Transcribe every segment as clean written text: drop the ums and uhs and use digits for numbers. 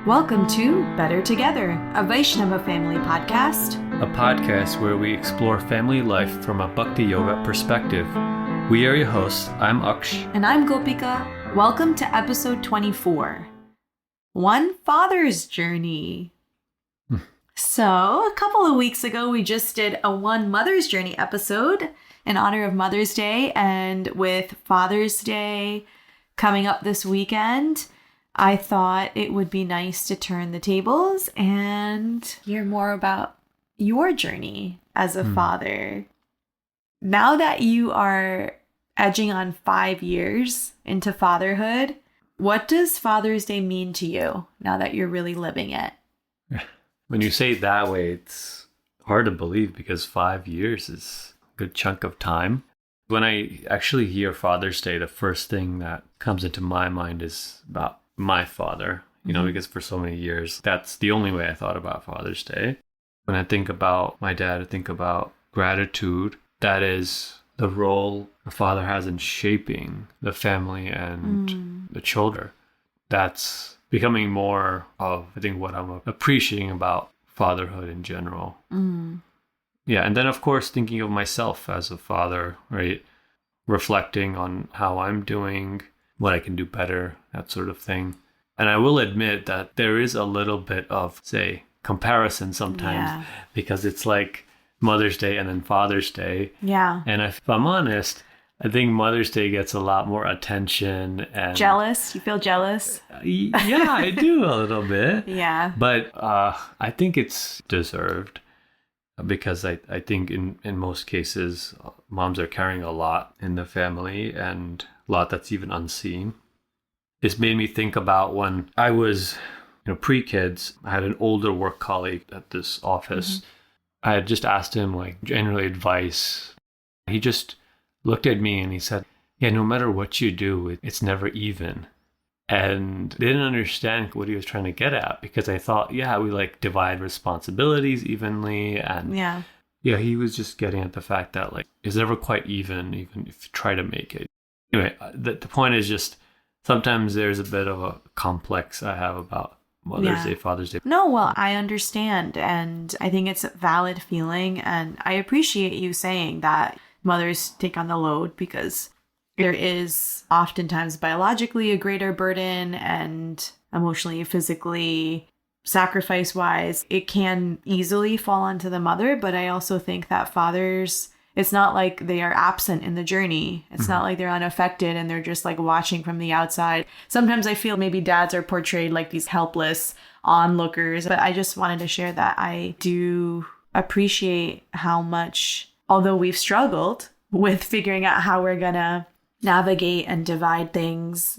Welcome to Better Together, a Vaishnava family podcast. A podcast where we explore family life from a Bhakti Yoga perspective. We are your hosts. I'm Aksh. And I'm Gopika. Welcome to episode 24, One Father's Journey. So, a couple of weeks ago, we just did a One Mother's Journey episode in honor of Mother's Day. And with Father's Day coming up this weekend, I thought it would be nice to turn the tables and hear more about your journey as a father. Now that you are edging on 5 years into fatherhood, what does Father's Day mean to you now that you're really living it? When you say it that way, it's hard to believe because 5 years is a good chunk of time. When I actually hear Father's Day, the first thing that comes into my mind is about my father, because for so many years, that's the only way I thought about Father's Day. When I think about my dad, I think about gratitude. That is the role a father has in shaping the family and the children. That's becoming more of, I think, what I'm appreciating about fatherhood in general. Yeah, and then, of course, thinking of myself as a father, right? Reflecting on how I'm doing, what I can do better, that sort of thing. And I will admit that there is a little bit of, say, comparison sometimes because it's like Mother's Day and then Father's Day. Yeah. And if I'm honest, I think Mother's Day gets a lot more attention. And Jealous? You feel jealous? Yeah, I do a little bit. Yeah. But I think it's deserved because I think in most cases, moms are carrying a lot in the family and a lot that's even unseen. This made me think about when I was, pre-kids. I had an older work colleague at this office. I had just asked him, generally advice. He just looked at me and he said, yeah, no matter what you do, it's never even. And they didn't understand what he was trying to get at because I thought, we divide responsibilities evenly. And he was just getting at the fact that it's never quite even if you try to make it. Anyway, the point is just sometimes there's a bit of a complex I have about Mother's Day, Father's Day. No, well, I understand. And I think it's a valid feeling. And I appreciate you saying that mothers take on the load because there is oftentimes biologically a greater burden and emotionally, physically, sacrifice-wise, it can easily fall onto the mother. But I also think that fathers, it's not like they are absent in the journey. It's not like they're unaffected and they're just watching from the outside. Sometimes I feel maybe dads are portrayed like these helpless onlookers. But I just wanted to share that I do appreciate how much, although we've struggled with figuring out how we're going to navigate and divide things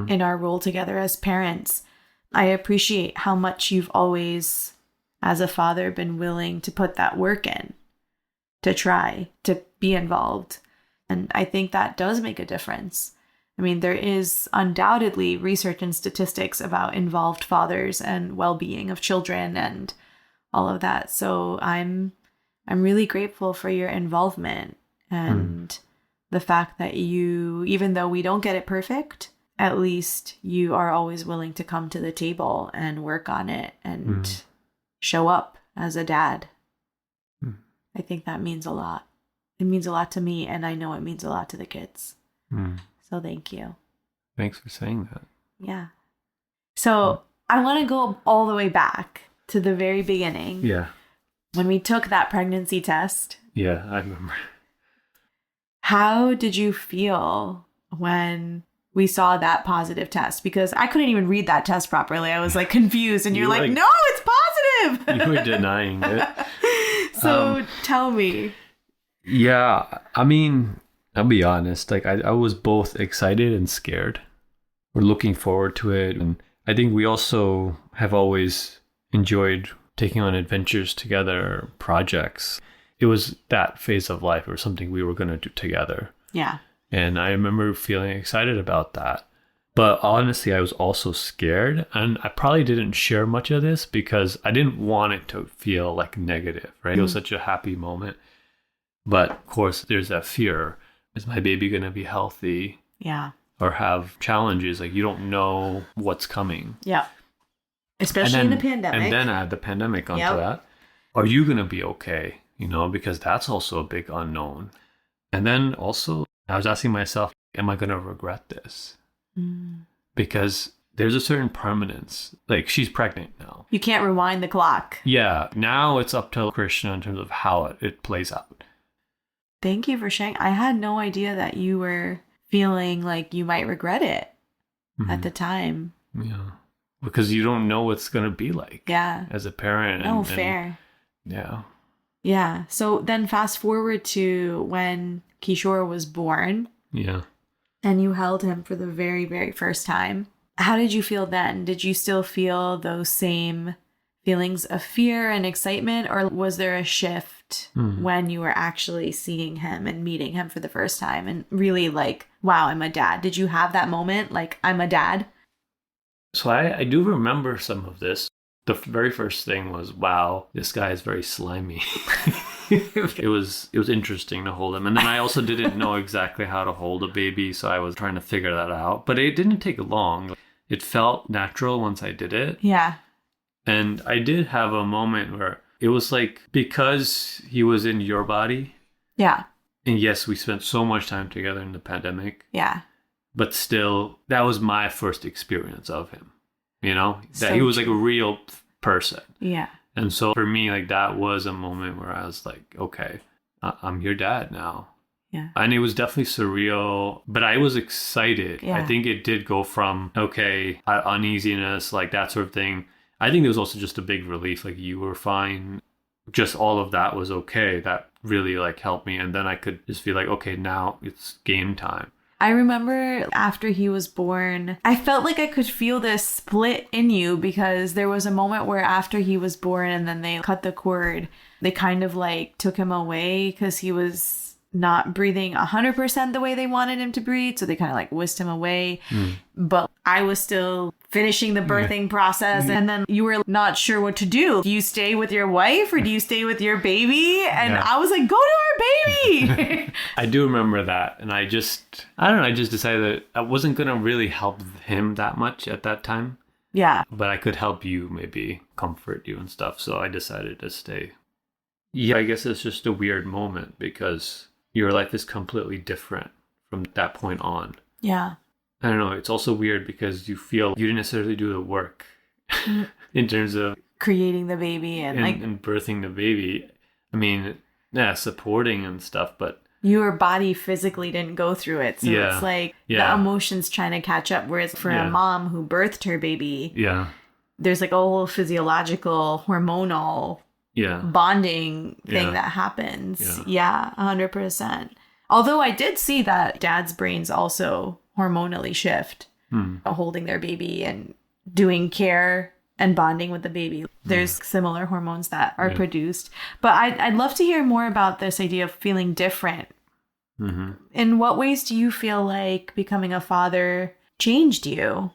in our role together as parents, I appreciate how much you've always, as a father, been willing to put that work in, to try to be involved. And I think that does make a difference. I mean, there is undoubtedly research and statistics about involved fathers and well-being of children and all of that. So I'm really grateful for your involvement and the fact that you, even though we don't get it perfect, at least you are always willing to come to the table and work on it and show up as a dad. I think that means a lot. It means a lot to me, and I know it means a lot to the kids. So thank you. Thanks for saying that. Yeah. So I want to go all the way back to the very beginning. Yeah. When we took that pregnancy test. Yeah, I remember. How did you feel when we saw that positive test? Because I couldn't even read that test properly. I was confused, and you're like, no, it's positive. You were denying it. So tell me. Yeah, I mean, I'll be honest. I was both excited and scared. We're looking forward to it. And I think we also have always enjoyed taking on adventures together, projects. It was that phase of life or something we were going to do together. Yeah. And I remember feeling excited about that. But honestly, I was also scared. And I probably didn't share much of this because I didn't want it to feel negative, right? It was such a happy moment. But of course, there's that fear. Is my baby going to be healthy? Yeah. Or have challenges? You don't know what's coming. Yeah. Especially in the pandemic. And then add the pandemic onto Yep. that. Are you going to be okay? Because that's also a big unknown. And then also, I was asking myself, am I going to regret this? Because there's a certain permanence. Like, she's pregnant now. You can't rewind the clock. Yeah. Now it's up to Krishna in terms of how it plays out. Thank you for sharing. I had no idea that you were feeling like you might regret it at the time. Yeah. Because you don't know what's going to be like. Yeah. As a parent. Oh, fair. Yeah. Yeah. So then fast forward to when Kishore was born. Yeah. And you held him for the very, very first time. How did you feel then? Did you still feel those same feelings of fear and excitement? Or was there a shift when you were actually seeing him and meeting him for the first time and really like, wow, I'm a dad? Did you have that moment like, I'm a dad? So I do remember some of this. The very first thing was, wow, this guy is very slimy. It was interesting to hold him. And then I also didn't know exactly how to hold a baby, so I was trying to figure that out. But it didn't take long. It felt natural once I did it. Yeah. And I did have a moment where it was like, because he was in your body. Yeah. And yes, we spent so much time together in the pandemic. Yeah. But still, that was my first experience of him. That So he was like true. a real person. Yeah. And so for me, like, that was a moment where I was like, okay, I'm your dad now. Yeah. And it was definitely surreal, but I was excited. Yeah. I think it did go from, okay, uneasiness, like that sort of thing. I think it was also just a big relief. Like, you were fine. Just all of that was okay. That really like helped me. And then I could just feel like, okay, now it's game time. I remember after he was born, I felt like I could feel this split in you because there was a moment where after he was born and then they cut the cord, they kind of like took him away because he was not breathing 100% the way they wanted him to breathe. So they kind of like whisked him away. But I was still finishing the birthing process. And then you were not sure what to do. Do you stay with your wife or do you stay with your baby? And Yeah. I was like, go to our baby. I do remember that. And I just decided that I wasn't going to really help him that much at that time. Yeah. But I could help you, maybe comfort you and stuff. So I decided to stay. Yeah, I guess it's just a weird moment because your life is completely different from that point on. Yeah. I don't know. It's also weird because you feel you didn't necessarily do the work in terms of Creating the baby and birthing the baby. I mean, yeah, supporting and stuff, but your body physically didn't go through it. So Yeah. it's like Yeah. the emotions trying to catch up. Whereas for Yeah. a mom who birthed her baby, yeah, there's like a whole physiological, hormonal yeah, bonding thing Yeah. that happens. Yeah. Yeah, 100%. Although I did see that dad's brains also hormonally shift, holding their baby and doing care and bonding with the baby. There's similar hormones that are produced. But I'd love to hear more about this idea of feeling different. In what ways do you feel like becoming a father changed you?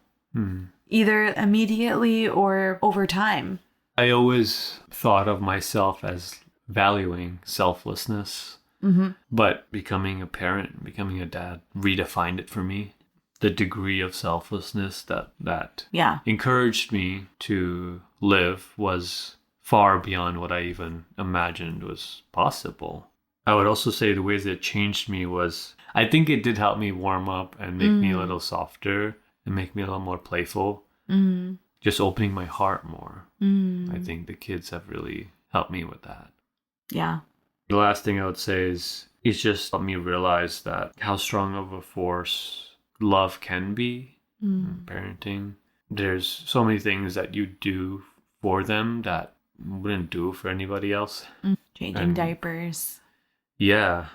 Either immediately or over time? I always thought of myself as valuing selflessness, but becoming a parent, becoming a dad, redefined it for me. The degree of selflessness that Yeah. encouraged me to live was far beyond what I even imagined was possible. I would also say the ways that changed me was, I think it did help me warm up and make me a little softer and make me a little more playful. Just opening my heart more. I think the kids have really helped me with that. Yeah. The last thing I would say is it's just helped me realize that how strong of a force love can be in parenting. There's so many things that you do for them that you wouldn't do for anybody else. Changing diapers. Yeah.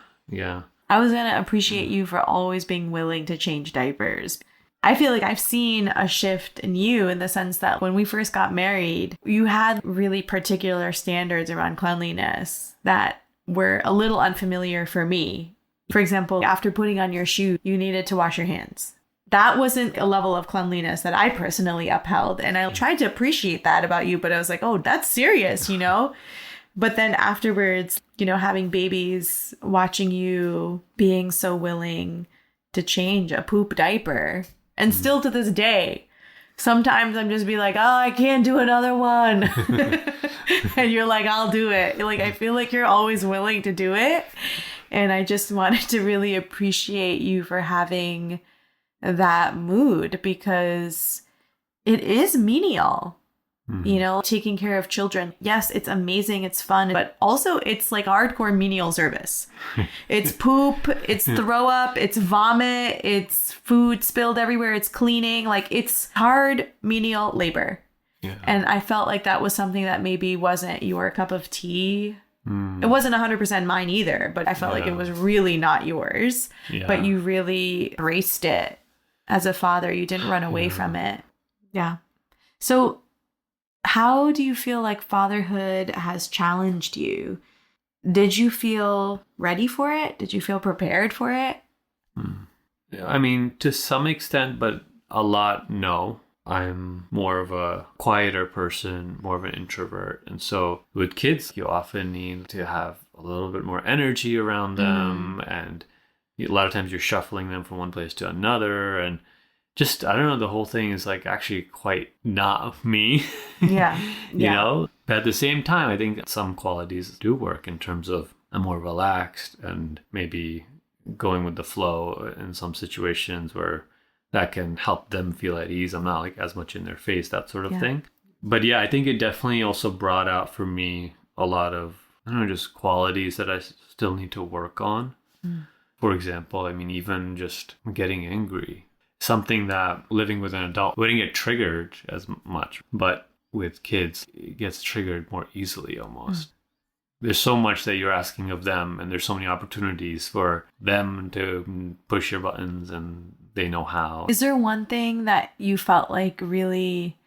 I was going to appreciate you for always being willing to change diapers. I feel like I've seen a shift in you in the sense that when we first got married, you had really particular standards around cleanliness that were a little unfamiliar for me. For example, after putting on your shoe, you needed to wash your hands. That wasn't a level of cleanliness that I personally upheld. And I tried to appreciate that about you, but I was like, oh, that's serious, But then afterwards, having babies, watching you being so willing to change a poop diaper. And still to this day, Sometimes I'm just be like, oh, I can't do another one. And you're like, I'll do it. Like, I feel like you're always willing to do it. And I just wanted to really appreciate you for having that mood, because it is menial. You know, taking care of children. Yes, it's amazing. It's fun. But also it's like hardcore menial service. It's poop. It's throw up. It's vomit. It's food spilled everywhere. It's cleaning. Like, it's hard menial labor. Yeah. And I felt like that was something that maybe wasn't your cup of tea. It wasn't 100% mine either, but I felt like it was really not yours. Yeah. But you really embraced it as a father. You didn't run away from it. Yeah. So how do you feel like fatherhood has challenged you? Did you feel ready for it? Did you feel prepared for it? I mean, to some extent, but a lot, no. I'm more of a quieter person, more of an introvert. And so with kids, you often need to have a little bit more energy around them. And a lot of times you're shuffling them from one place to another. And just, I don't know, the whole thing is like actually quite not me. Yeah. You know? But at the same time, I think some qualities do work in terms of I'm more relaxed and maybe going with the flow in some situations where that can help them feel at ease. I'm not like as much in their face, that sort of thing. But yeah, I think it definitely also brought out for me a lot of, I don't know, just qualities that I still need to work on. For example, I mean, even just getting angry. Something that living with an adult wouldn't get triggered as much, but with kids, it gets triggered more easily almost. There's so much that you're asking of them, and there's so many opportunities for them to push your buttons, and they know how. Is there one thing that you felt like really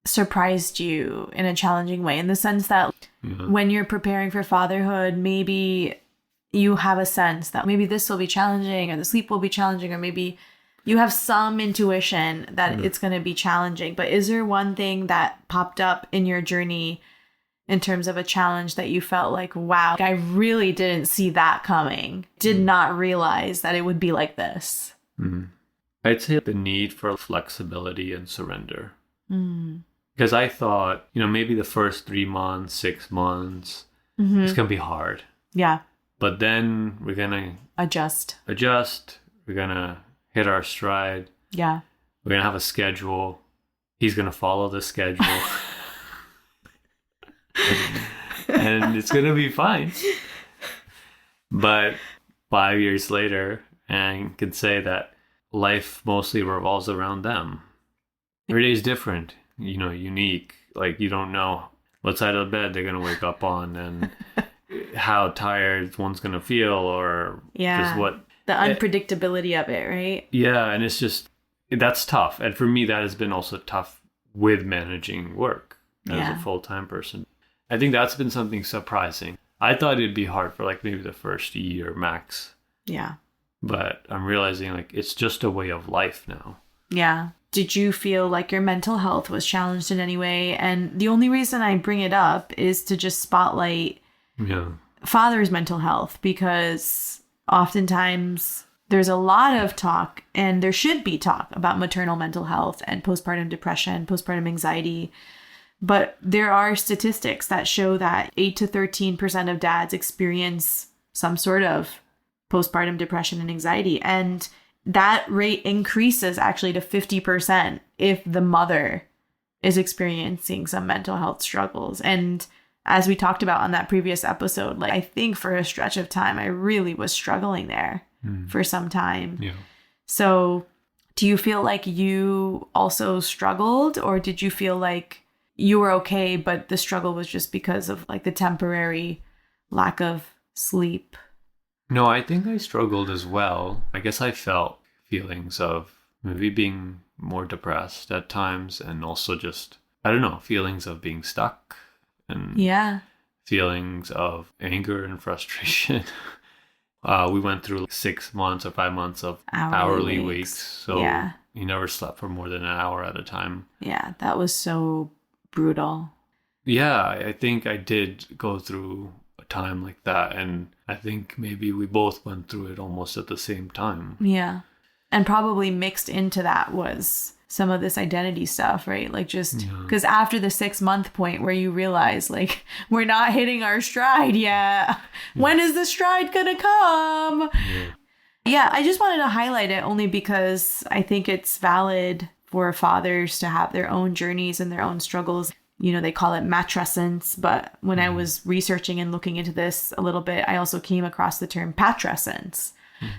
surprised you in a challenging way, in the sense that when you're preparing for fatherhood, maybe you have a sense that maybe this will be challenging, or the sleep will be challenging, or maybe you have some intuition that it's going to be challenging. But is there one thing that popped up in your journey in terms of a challenge that you felt like, wow, I really didn't see that coming, did not realize that it would be like this? I'd say the need for flexibility and surrender. Because I thought, you know, maybe the first 3 months, 6 months, it's going to be hard. Yeah. But then we're going to Adjust. We're going to hit our stride. Yeah. We're going to have a schedule. He's going to follow the schedule. And it's going to be fine. But 5 years later, and I can say that life mostly revolves around them. Every day is different, you know, unique. Like, you don't know what side of the bed they're going to wake up on, and how tired one's going to feel, or just what. The unpredictability of it, right? Yeah, and it's just, that's tough. And for me, that has been also tough with managing work as a full-time person. I think that's been something surprising. I thought it'd be hard for like maybe the first year max. Yeah. But I'm realizing like it's just a way of life now. Yeah. Did you feel like your mental health was challenged in any way? And the only reason I bring it up is to just spotlight father's mental health, because oftentimes there's a lot of talk, and there should be talk, about maternal mental health and postpartum depression, postpartum anxiety. But there are statistics that show that 8 to 13% of dads experience some sort of postpartum depression and anxiety. And that rate increases actually to 50% if the mother is experiencing some mental health struggles. And as we talked about on that previous episode, like, I think for a stretch of time, I really was struggling there for some time. Yeah. So do you feel like you also struggled, or did you feel like you were okay, but the struggle was just because of like the temporary lack of sleep? No, I think I struggled as well. I guess I felt feelings of maybe being more depressed at times, and also just, I don't know, feelings of being stuck, and feelings of anger and frustration. We went through 6 months or 5 months of hourly weeks. So you never slept for more than an hour at a time. Yeah, that was so brutal. Yeah, I think I did go through a time like that, and I think maybe we both went through it almost at the same time. Yeah. And probably mixed into that was some of this identity stuff, right? Like just because after the 6-month point where you realize like we're not hitting our stride yet. When is the stride gonna come? Yeah, I just wanted to highlight it only because I think it's valid for fathers to have their own journeys and their own struggles. You know, they call it matrescence, but when I was researching and looking into this a little bit, I also came across the term patrescence.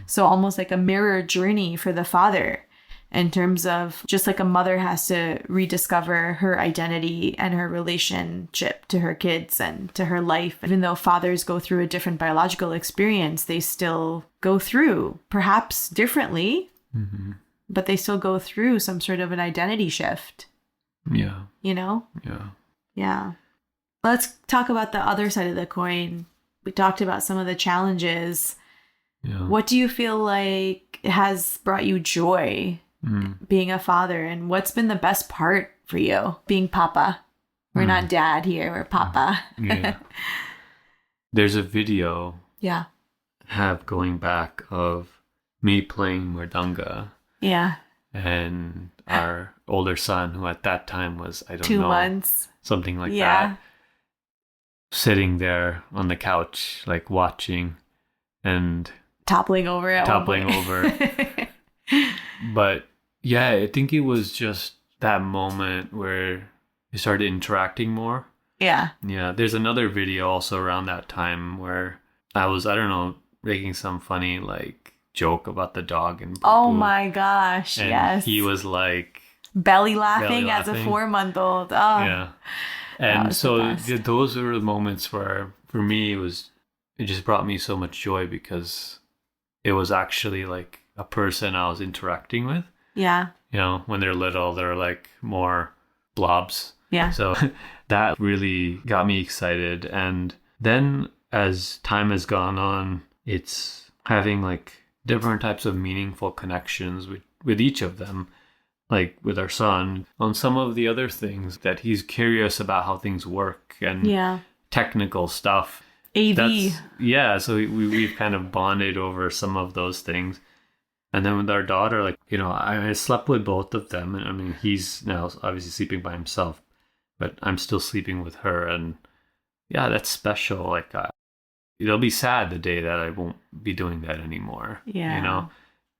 So almost like a mirror journey for the father in terms of just like a mother has to rediscover her identity and her relationship to her kids and to her life. Even though fathers go through a different biological experience, they still go through, perhaps differently, but they still go through some sort of an identity shift. Yeah. You know? Yeah. Yeah. Let's talk about the other side of the coin. We talked about some of the challenges. Yeah. What do you feel like has brought you joy being a father? And what's been the best part for you being papa? We're not dad here, we're papa. Yeah. There's a video Yeah. have going back of me playing Murdanga Yeah. and our older son, who at that time was, I don't 2 know, months. something like Yeah. that, sitting there on the couch, like watching and Toppling over at toppling one over. But yeah, I think it was just that moment where you started interacting more. Yeah. Yeah, there's another video also around that time where I don't know, making some funny like joke about the dog and Oh Boo. my gosh, And yes. he was like belly laughing belly as a laughing. 4-month-old. Oh. Yeah. And was the so best. those were the moments where for me it just brought me so much joy because it was actually like a person I was interacting with. Yeah. You know, when they're little, they're like more blobs. Yeah. So that really got me excited. And then as time has gone on, it's having like different types of meaningful connections with each of them. Like with our son, on some of the other things that he's curious about how things work and Yeah. technical stuff. AV. So we've kind of bonded over some of those things. And then with our daughter, like, you know, I slept with both of them. And I mean, he's now obviously sleeping by himself, but I'm still sleeping with her. And yeah, that's special. Like, it'll be sad the day that I won't be doing that anymore. Yeah. You know,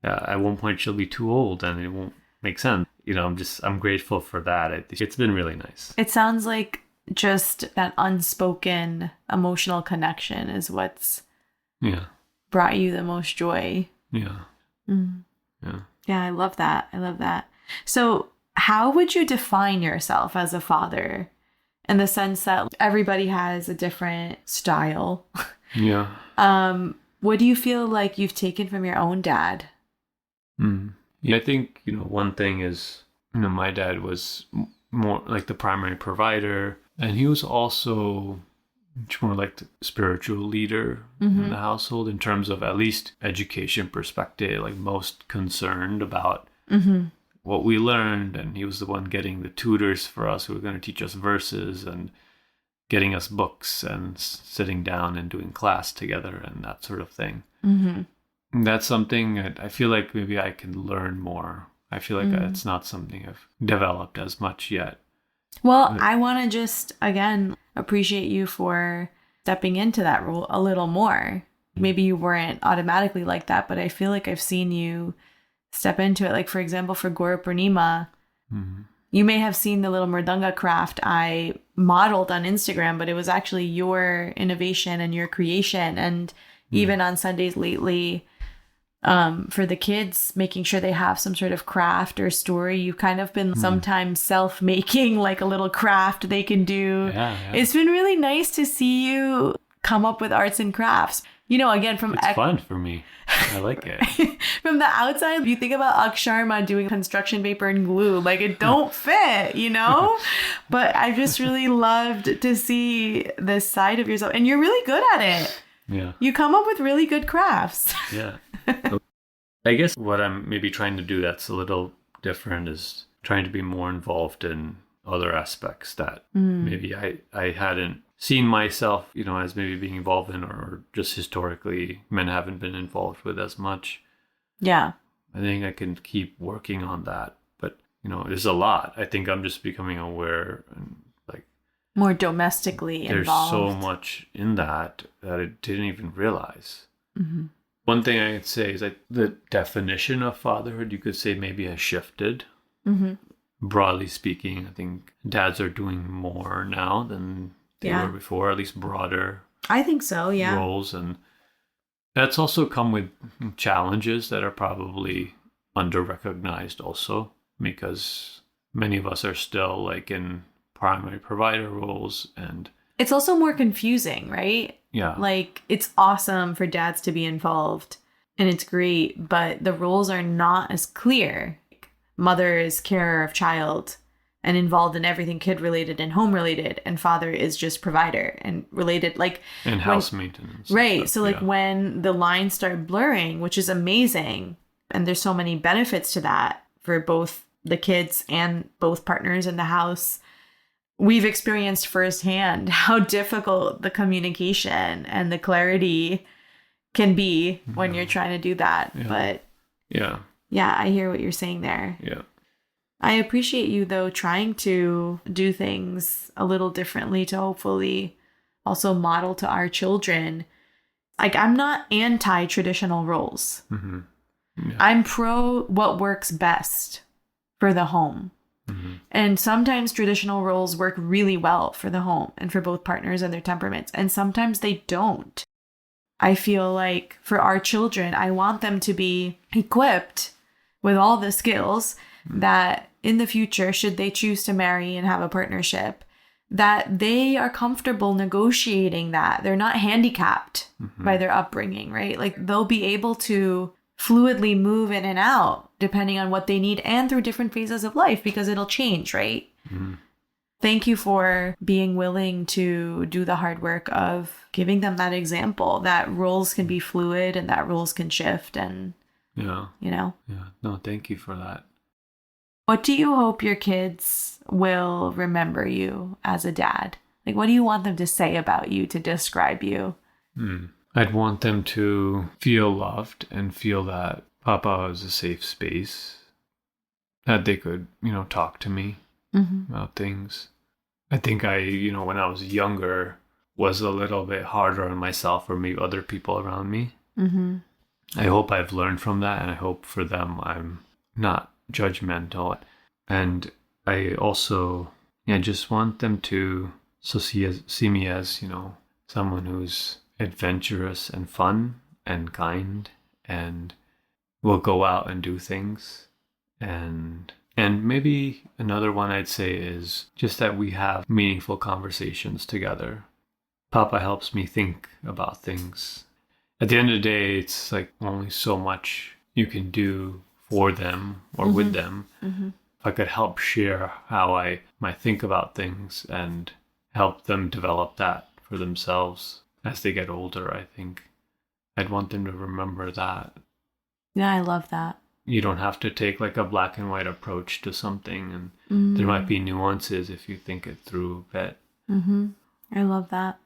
at one point she'll be too old and it won't make sense. You know, I'm grateful for that. It's been really nice. It sounds like just that unspoken emotional connection is what's brought you the most joy. Yeah. Yeah. Yeah, I love that. I love that. So how would you define yourself as a father in the sense that everybody has a different style? Yeah. What do you feel like you've taken from your own dad? Yeah, I think, you know, one thing is, you know, my dad was more like the primary provider, and he was also much more like the spiritual leader in the household in terms of at least education perspective, like most concerned about what we learned. And he was the one getting the tutors for us who were going to teach us verses and getting us books and sitting down and doing class together and that sort of thing. And that's something that I feel like maybe I can learn more. I feel like it's not something I've developed as much yet. Well, I want to just, again, appreciate you for stepping into that role a little more. Maybe you weren't automatically like that, but I feel like I've seen you step into it. Like, for example, for Guru Purnima, you may have seen the little Mridanga craft I modeled on Instagram, but it was actually your innovation and your creation. And even on Sundays lately, for the kids, making sure they have some sort of craft or story. You've kind of been sometimes self-making, like a little craft they can do. Yeah. It's been really nice to see you come up with arts and crafts. You know, again, It's fun for me. I like it. From the outside, you think about Aksh Sharma doing construction paper and glue. Like, it don't fit, you know? But I just really loved to see this side of yourself. And you're really good at it. Yeah. You come up with really good crafts. Yeah. I guess what I'm maybe trying to do that's a little different is trying to be more involved in other aspects that maybe I hadn't seen myself, you know, as maybe being involved in, or just historically men haven't been involved with as much. Yeah. I think I can keep working on that. But there's a lot. I think I'm just becoming aware and like More domestically there's involved. so much in that I didn't even realize. Mm-hmm. One thing I could say is like the definition of fatherhood, you could say maybe has shifted. Mm-hmm. Broadly speaking, I think dads are doing more now than they were before, at least broader I think so, yeah. roles. And that's also come with challenges that are probably under-recognized also, because many of us are still like in primary provider roles, and It's also more confusing, right? yeah, Like, it's awesome for dads to be involved, and it's great, but the roles are not as clear. Mother is carer of child and involved in everything kid-related and home-related, and father is just provider and related, like... and house maintenance. Right, so like when the lines start blurring, which is amazing, and there's so many benefits to that for both the kids and both partners in the house, we've experienced firsthand how difficult the communication and the clarity can be when you're trying to do that. Yeah. But yeah, I hear what you're saying there. yeah, I appreciate you, though, trying to do things a little differently to hopefully also model to our children. Like, I'm not anti-traditional roles. mm-hmm. Yeah. I'm pro what works best for the home. Mm-hmm. And sometimes traditional roles work really well for the home and for both partners and their temperaments. And sometimes they don't. I feel like for our children, I want them to be equipped with all the skills that in the future, should they choose to marry and have a partnership, that they are comfortable negotiating that. They're not handicapped by their upbringing, right? Like, they'll be able to fluidly move in and out depending on what they need and through different phases of life, because it'll change, right? Mm-hmm. Thank you for being willing to do the hard work of giving them that example that roles can be fluid and that roles can shift. And, Yeah. No, thank you for that. What do you hope your kids will remember you as a dad? Like, what do you want them to say about you to describe you? I'd want them to feel loved and feel that Papa is a safe space, that they could, talk to me about things. I think when I was younger, was a little bit harder on myself or maybe other people around me. Mm-hmm. I hope I've learned from that, and I hope for them I'm not judgmental. And I also just want them to see me as someone who's adventurous and fun and kind and will go out and do things. And maybe another one I'd say is just that we have meaningful conversations together. Papa helps me think about things. At the end of the day, it's like only so much you can do for them or with them. Mm-hmm. If I could help share how I might think about things and help them develop that for themselves as they get older, I think I'd want them to remember that. Yeah, I love that. You don't have to take like a black and white approach to something, and there might be nuances if you think it through a bit. Mm-hmm. I love that.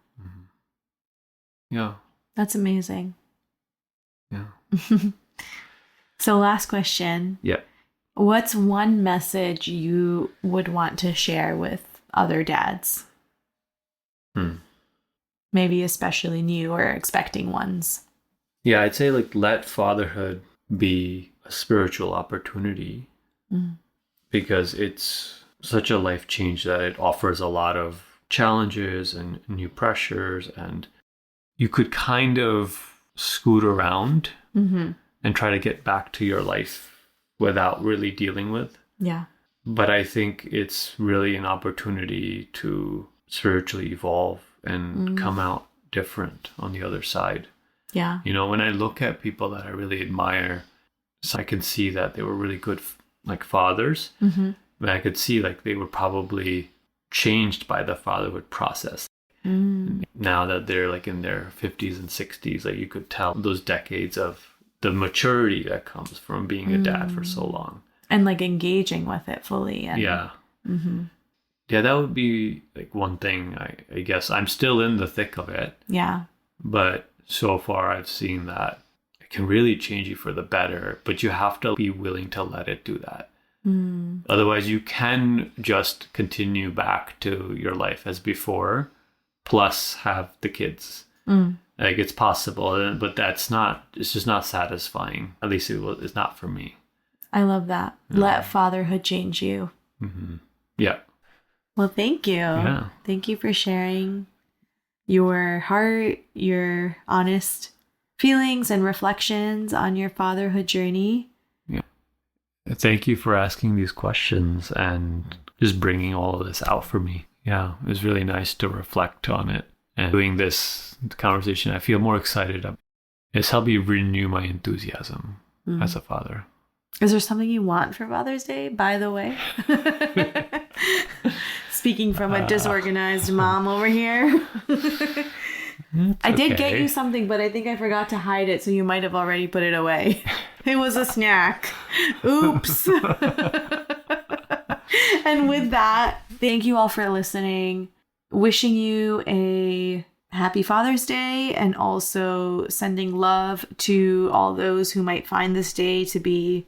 Yeah. That's amazing. Yeah. So last question. Yeah. What's one message you would want to share with other dads? Maybe especially new or expecting ones. Yeah, I'd say like let fatherhood be a spiritual opportunity because it's such a life change that it offers a lot of challenges and new pressures, and you could kind of scoot around and try to get back to your life without really dealing with. Yeah. But I think it's really an opportunity to spiritually evolve and come out different on the other side. Yeah. When I look at people that I really admire, so I can see that they were really good like fathers. And I could see like they were probably changed by the fatherhood process. Now that they're like in their 50s and 60s, like you could tell those decades of the maturity that comes from being a dad for so long. And like engaging with it fully. And... Yeah. Yeah, that would be like one thing. I guess I'm still in the thick of it. Yeah. But so far I've seen that it can really change you for the better, but you have to be willing to let it do that. Otherwise, you can just continue back to your life as before, plus have the kids. Like, it's possible, but it's just not satisfying. At least it's not for me. I love that. Let fatherhood change you. Yeah. Well, thank you. Yeah. Thank you for sharing your heart, your honest feelings and reflections on your fatherhood journey. Yeah. Thank you for asking these questions and just bringing all of this out for me. Yeah, it was really nice to reflect on it. And doing this conversation, I feel more excited. It's helped me renew my enthusiasm as a father. Is there something you want for Father's Day, by the way? Speaking from a disorganized mom over here. I did get you something, but I think I forgot to hide it, so you might have already put it away. It was a snack. Oops. And with that, thank you all for listening. Wishing you a happy Father's Day, and also sending love to all those who might find this day to be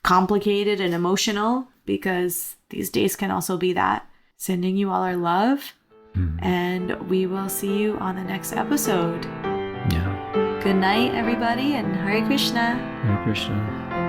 complicated and emotional, because these days can also be that. Sending you all our love, and we will see you on the next episode. Yeah. Good night, everybody, and Hare Krishna. Hare Krishna.